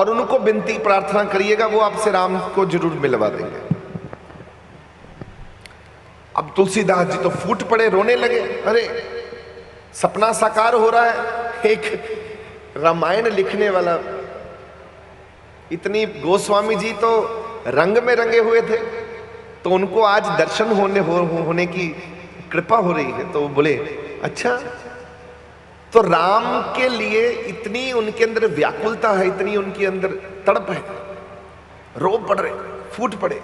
और उनको विनती प्रार्थना करिएगा, वो आपसे राम को जरूर मिलवा देंगे। अब तुलसीदास जी तो फूट पड़े, रोने लगे। अरे सपना साकार हो रहा है। एक रामायण लिखने वाला, इतनी गोस्वामी जी तो रंग में रंगे हुए थे, तो उनको आज दर्शन होने की कृपा हो रही है। तो वो बोले अच्छा, तो राम के लिए इतनी उनके अंदर व्याकुलता है, इतनी उनके अंदर तड़प है, रो पड़ रहे, फूट पड़े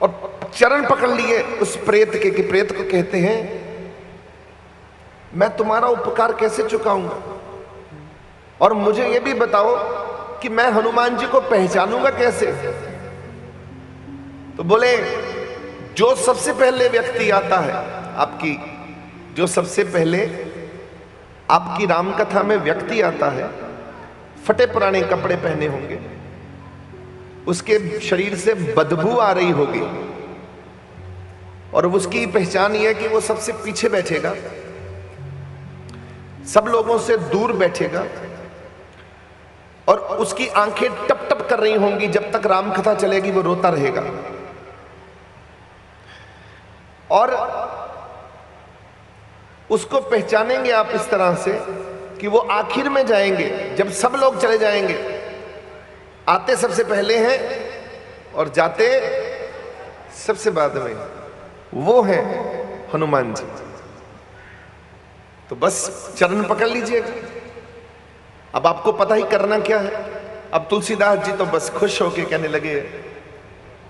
और चरण पकड़ लिए उस प्रेत के, कि प्रेत को कहते हैं मैं तुम्हारा उपकार कैसे चुकाऊंगा, और मुझे यह भी बताओ कि मैं हनुमान जी को पहचानूंगा कैसे। तो बोले जो सबसे पहले व्यक्ति आता है आपकी, जो सबसे पहले आपकी राम कथा में व्यक्ति आता है, फटे पुराने कपड़े पहने होंगे, उसके शरीर से बदबू आ रही होगी, और उसकी पहचान यह है कि वो सबसे पीछे बैठेगा, सब लोगों से दूर बैठेगा, और उसकी आंखें टप टप कर रही होंगी। जब तक राम कथा चलेगी वो रोता रहेगा, और उसको पहचानेंगे आप इस तरह से कि वो आखिर में जाएंगे, जब सब लोग चले जाएंगे। आते सबसे पहले हैं और जाते सबसे बाद में, वो हैं हनुमान जी। तो बस चरण पकड़ लीजिएगा। अब आपको पता ही करना क्या है। अब तुलसीदास जी तो बस खुश होके कहने लगे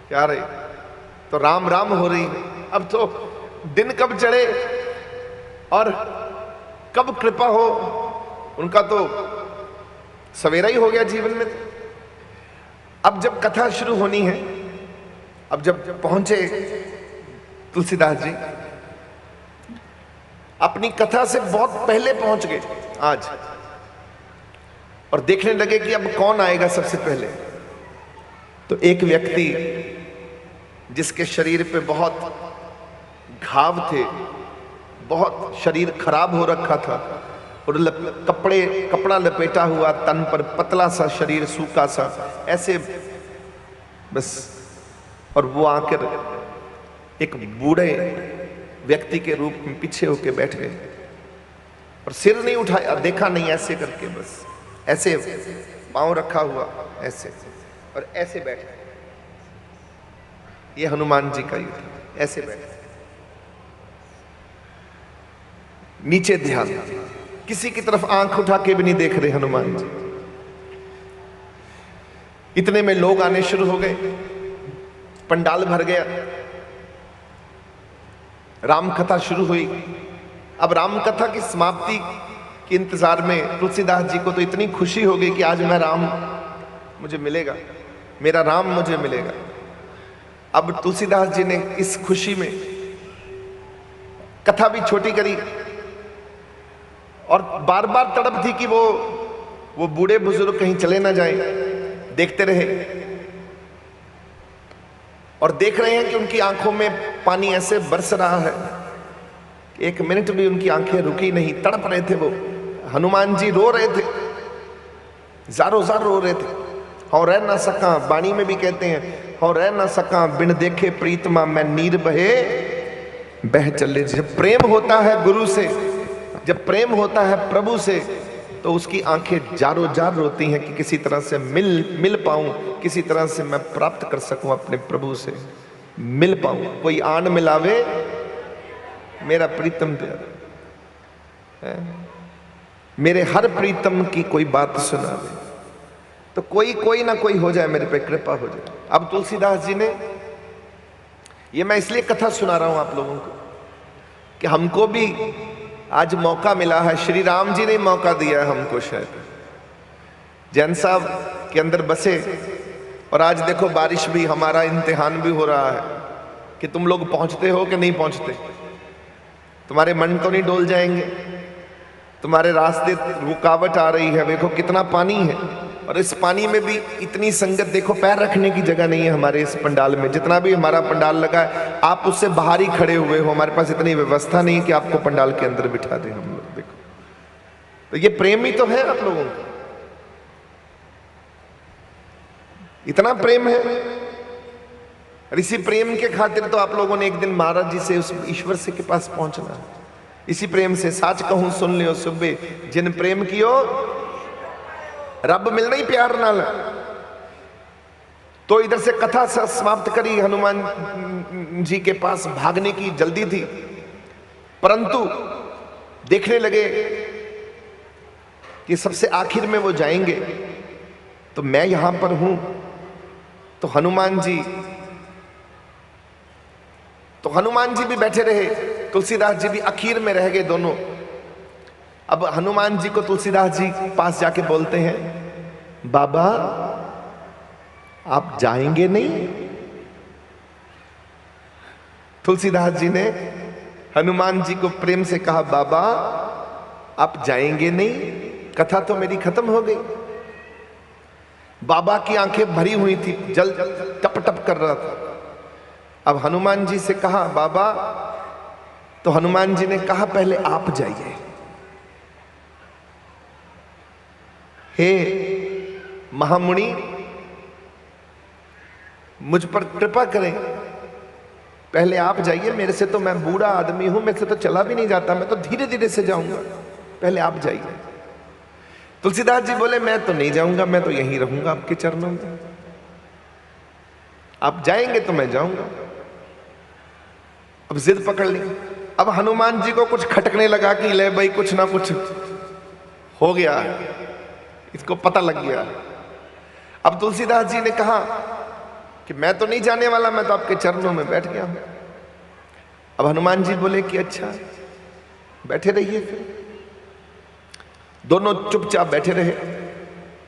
क्या रे, तो राम राम हो रही है। अब तो दिन कब चढ़े और कब कृपा हो, उनका तो सवेरा ही हो गया जीवन में। अब जब कथा शुरू होनी है, अब जब पहुंचे तुलसीदास जी अपनी कथा से बहुत पहले पहुंच गए आज, और देखने लगे कि अब कौन आएगा सबसे पहले। तो एक व्यक्ति जिसके शरीर पे बहुत घाव थे, बहुत शरीर खराब हो रखा था, और कपड़ा लपेटा हुआ तन पर, पतला सा शरीर, सूखा सा, ऐसे बस। और वो आकर एक बूढ़े व्यक्ति के रूप में पीछे होके बैठ गए, और सिर नहीं उठाया, देखा नहीं, ऐसे करके बस ऐसे पांव रखा हुआ ऐसे, और ऐसे बैठे। ये हनुमान जी का युद्ध, ऐसे बैठे, नीचे ध्यान, किसी की तरफ आंख उठा के भी नहीं देख रहे हनुमान जी। इतने में लोग आने शुरू हो गए, पंडाल भर गया, राम कथा शुरू हुई। अब राम कथा की समाप्ति के इंतजार में तुलसीदास जी को तो इतनी खुशी हो गई कि आज मैं राम मुझे मिलेगा, मेरा राम मुझे मिलेगा। अब तुलसीदास जी ने इस खुशी में कथा भी छोटी करी, और बार बार तड़प थी कि वो बूढ़े बुजुर्ग कहीं चले ना जाएं। देखते रहे, और देख रहे हैं कि उनकी आंखों में पानी ऐसे बरस रहा है, एक मिनट भी उनकी आंखें रुकी नहीं, तड़प रहे थे वो। हनुमान जी रो रहे थे, जारो जार रो रहे थे। हौ रह ना सका, वाणी में भी कहते हैं, हौ रह ना सका बिन देखे प्रीतमा, मैं नीर बहे बह चले। जब प्रेम होता है गुरु से, जब प्रेम होता है प्रभु से, तो उसकी आंखें जारो जार रोती हैं कि किसी तरह से मिल पाऊं, किसी तरह से मैं प्राप्त कर सकूं अपने प्रभु से, मिल पाऊं। कोई आन मिलावे मेरा प्रीतम प्यारा, मेरे हर प्रीतम की कोई बात सुनावे, तो कोई ना कोई हो जाए, मेरे पे कृपा हो जाए। अब तुलसीदास जी ने, ये मैं इसलिए कथा सुना रहा हूं आप लोगों को कि हमको भी आज मौका मिला है, श्री राम जी ने मौका दिया है हमको। शायद जैन साहब के अंदर बसे, और आज देखो बारिश भी, हमारा इम्तिहान भी हो रहा है कि तुम लोग पहुंचते हो कि नहीं पहुंचते। तुम्हारे मन तो नहीं डोल जाएंगे, तुम्हारे रास्ते रुकावट आ रही है, देखो कितना पानी है, और इस पानी में भी इतनी संगत, देखो पैर रखने की जगह नहीं है हमारे इस पंडाल में। जितना भी हमारा पंडाल लगा है, आप उससे बाहर ही खड़े हुए हो, हमारे पास इतनी व्यवस्था नहीं है कि आपको पंडाल के अंदर बिठा दें हम लोग। देखो, तो ये प्रेम ही तो है आप लोगों का। इतना प्रेम है। और इसी प्रेम के खातिर तो आप लोगों ने एक दिन महाराज जी से उस ईश्वर से के पास पहुंचना। इसी प्रेम से साच कहूं सुन लियो सुबे, जिन प्रेम कियो रब मिलना ही प्यार नाल। तो इधर से कथा समाप्त करी, हनुमान जी के पास भागने की जल्दी थी, परंतु देखने लगे कि सबसे आखिर में वो जाएंगे, तो मैं यहां पर हूं। तो हनुमान जी भी बैठे रहे, तुलसीदास जी भी आखिर में रह गए दोनों। अब हनुमान जी को तुलसीदास जी पास जाके बोलते हैं, बाबा आप जाएंगे नहीं? तुलसीदास जी ने हनुमान जी को प्रेम से कहा, बाबा आप जाएंगे नहीं? कथा तो मेरी खत्म हो गई। बाबा की आंखें भरी हुई थी, जल टप टप कर रहा था। अब हनुमान जी से कहा, बाबा, तो हनुमान जी ने कहा, पहले आप जाइए। हे महामुनि, मुझ पर कृपा करें, पहले आप जाइए। मेरे से तो, मैं बूढ़ा आदमी हूं, मेरे से तो चला भी नहीं जाता, मैं तो धीरे धीरे से जाऊंगा, पहले आप जाइए। तुलसीदास जी बोले, मैं तो नहीं जाऊंगा, मैं तो यहीं रहूंगा आपके चरणों में। आप जाएंगे तो मैं जाऊंगा। अब जिद पकड़ ली। अब हनुमान जी को कुछ खटकने लगा कि ले भाई कुछ ना कुछ हो गया, इसको पता लग गया। अब तुलसीदास जी ने कहा कि मैं तो नहीं जाने वाला, मैं तो आपके चरणों में बैठ गया हूं। अब हनुमान जी बोले कि अच्छा बैठे रहिए। फिर दोनों चुपचाप बैठे रहे।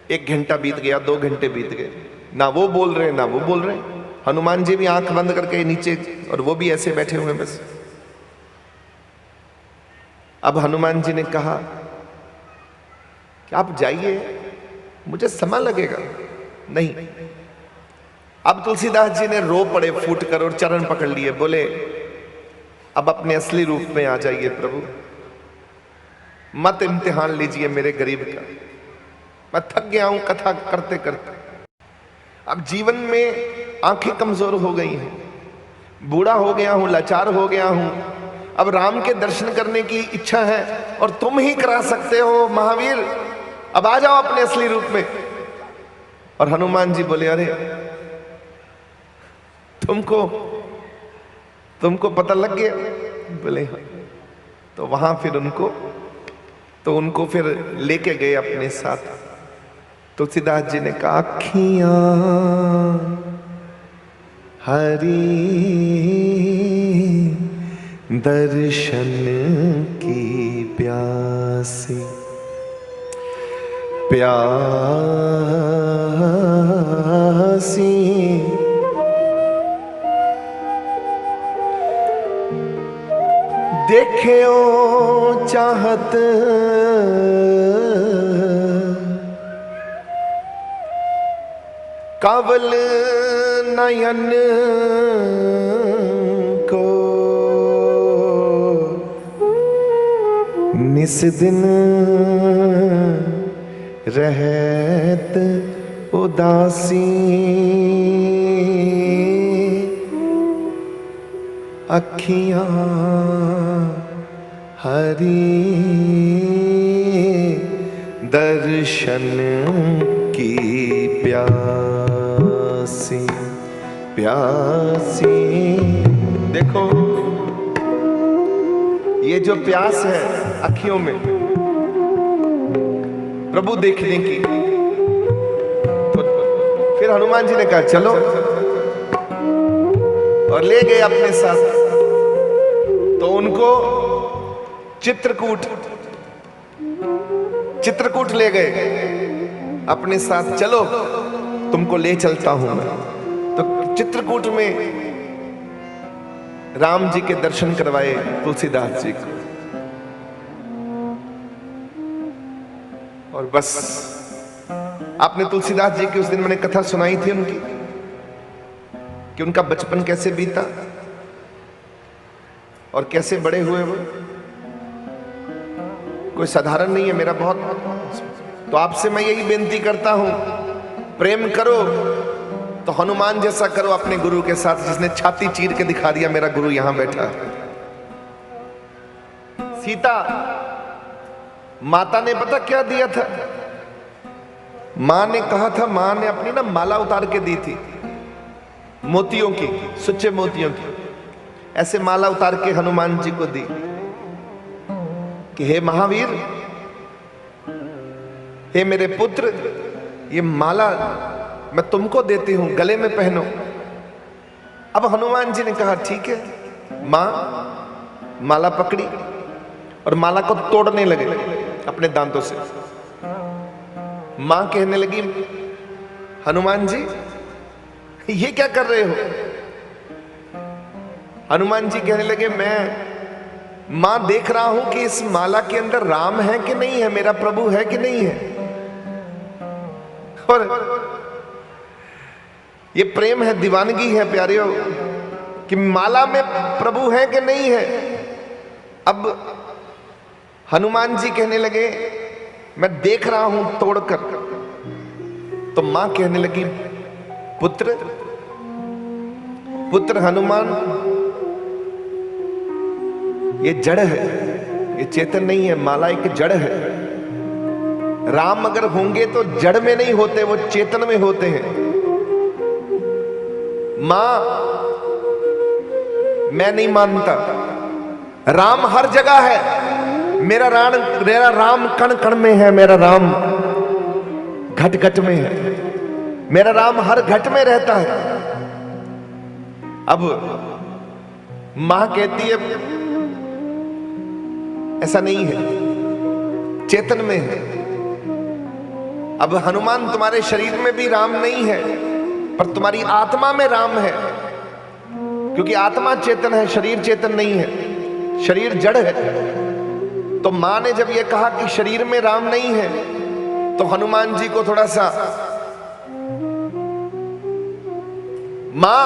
1 घंटा बीत गया, 2 घंटे बीत गए, ना वो बोल रहे ना वो बोल रहे। हनुमान जी भी आंख बंद करके नीचे, और वो भी ऐसे बैठे हुए बस। अब हनुमान जी ने कहा कि आप जाइए, मुझे समय लगेगा। नहीं। अब तुलसीदास जी ने रो पड़े फूट कर और चरण पकड़ लिए, बोले अब अपने असली रूप में आ जाइए प्रभु, मत इम्तिहान लीजिए मेरे गरीब का, मैं थक गया हूं कथा करते करते। अब जीवन में आंखें कमजोर हो गई हैं, बूढ़ा हो गया हूं, लाचार हो गया हूं। अब राम के दर्शन करने की इच्छा है और तुम ही करा सकते हो महावीर, अब आ जाओ अपने असली रूप में। और हनुमान जी बोले, अरे तुमको पता लग गया? बोले हाँ। तो वहां फिर उनको फिर लेके गए अपने साथ। तुलसीदास जी ने कहा, अखियां हरि दर्शन की प्यासी, प्यासी देखे ओ चाहत कावल नयन को, निस दिन रहत उदासी, अखियां हरि दर्शन की प्यासी, प्यासी। देखो ये जो प्यास है अखियों में प्रभु देखने की, तो फिर हनुमान जी ने कहा चलो, और ले गए अपने साथ। तो उनको चित्रकूट ले गए अपने साथ, चलो तुमको ले चलता हूं मैं। तो चित्रकूट में राम जी के दर्शन करवाए तुलसीदास जी को, और बस आपने तुलसीदास जी की उस दिन मैंने कथा सुनाई थी उनकी, कि उनका बचपन कैसे बीता और कैसे बड़े हुए वो। कोई साधारण नहीं है मेरा बहुत। तो आपसे मैं यही बेनती करता हूं, प्रेम करो तो हनुमान जैसा करो अपने गुरु के साथ, जिसने छाती चीर के दिखा दिया मेरा गुरु यहां बैठा है। सीता माता ने पता क्या दिया था? मां ने कहा था, मां ने अपनी ना माला उतार के दी थी, मोतियों की, सुच्चे मोतियों की। ऐसे माला उतार के हनुमान जी को दी कि हे महावीर, हे मेरे पुत्र, ये माला मैं तुमको देती हूं, गले में पहनो। अब हनुमान जी ने कहा ठीक है। मां माला पकड़ी और माला को तोड़ने लगे अपने दांतों से। मां कहने लगी, हनुमान जी ये क्या कर रहे हो? हनुमान जी कहने लगे, मां देख रहा हूं कि इस माला के अंदर राम है कि नहीं है, मेरा प्रभु है कि नहीं है। और ये प्रेम है, दीवानगी है प्यारियों, कि माला में प्रभु है कि नहीं है। अब हनुमान जी कहने लगे, मैं देख रहा हूं तोड़कर। तो मां कहने लगी, पुत्र पुत्र हनुमान, ये जड़ है, ये चेतन नहीं है। माला एक जड़ है। राम अगर होंगे तो जड़ में नहीं होते, वो चेतन में होते हैं। मां मैं नहीं मानता, राम हर जगह है। मेरा राम कण कण में है, मेरा राम घट घट में है, मेरा राम हर घट में रहता है। अब मां कहती है ऐसा नहीं है, चेतन में है। अब हनुमान, तुम्हारे शरीर में भी राम नहीं है, पर तुम्हारी आत्मा में राम है, क्योंकि आत्मा चेतन है, शरीर चेतन नहीं है, शरीर जड़ है। तो मां ने जब ये कहा कि शरीर में राम नहीं है, तो हनुमान जी को थोड़ा सा, मां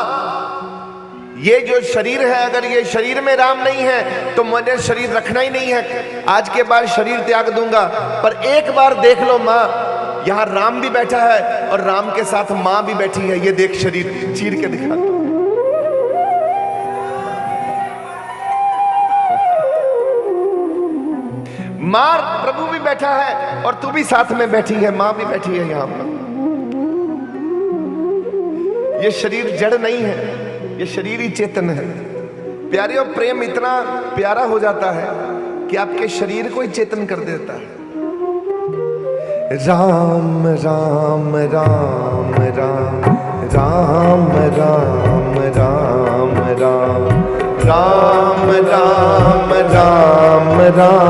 ये जो शरीर है, अगर ये शरीर में राम नहीं है तो मुझे शरीर रखना ही नहीं है, आज के बाद शरीर त्याग दूंगा। पर एक बार देख लो मां, यहां राम भी बैठा है और राम के साथ मां भी बैठी है, ये देख शरीर चीर के दिखा दो। मां प्रभु भी बैठा है और तू भी साथ में बैठी है, मां भी बैठी है यहां पर। ये शरीर जड़ नहीं है, ये शरीर ही चेतन है। प्यारियों, प्रेम इतना प्यारा हो जाता है कि आपके शरीर को ही चेतन कर देता है। राम राम राम राम राम राम राम राम राम राम राम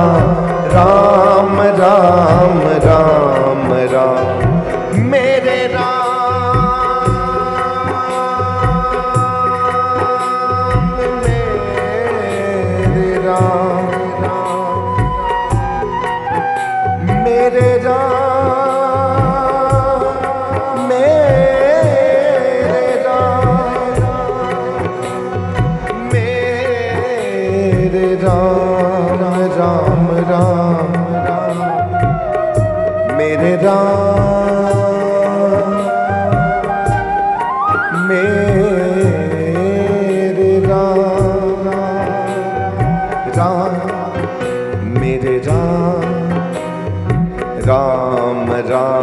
राम राम राम राम मेरे राम राम राम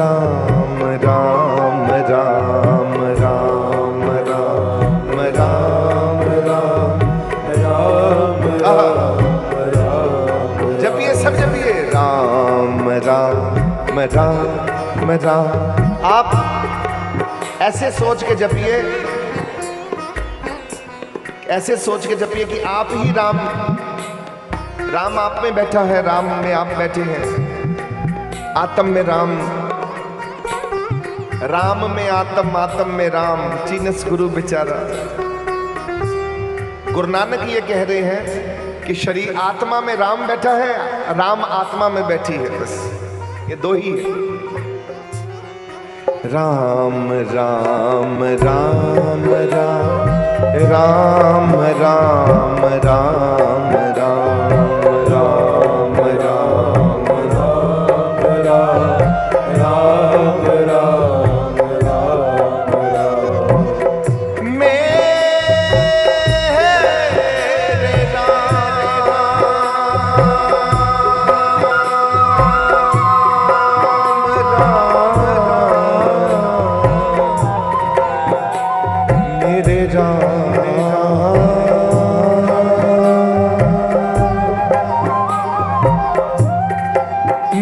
राम राम राम राम राम राम। जब ये सब, जब ये राम राम राम राम, आप ऐसे सोच के जपिए, ऐसे सोच के जपिए कि आप ही राम, राम आप में बैठा है, राम में आप बैठे हैं। आत्म में राम, राम में आत्म, आत्म में राम, चीनस गुरु बेचारा। गुरु नानक ये कह रहे हैं कि शरीर, आत्मा में राम बैठा है, राम आत्मा में बैठी है, बस ये दो ही है। राम राम राम राम राम राम राम राम राम राम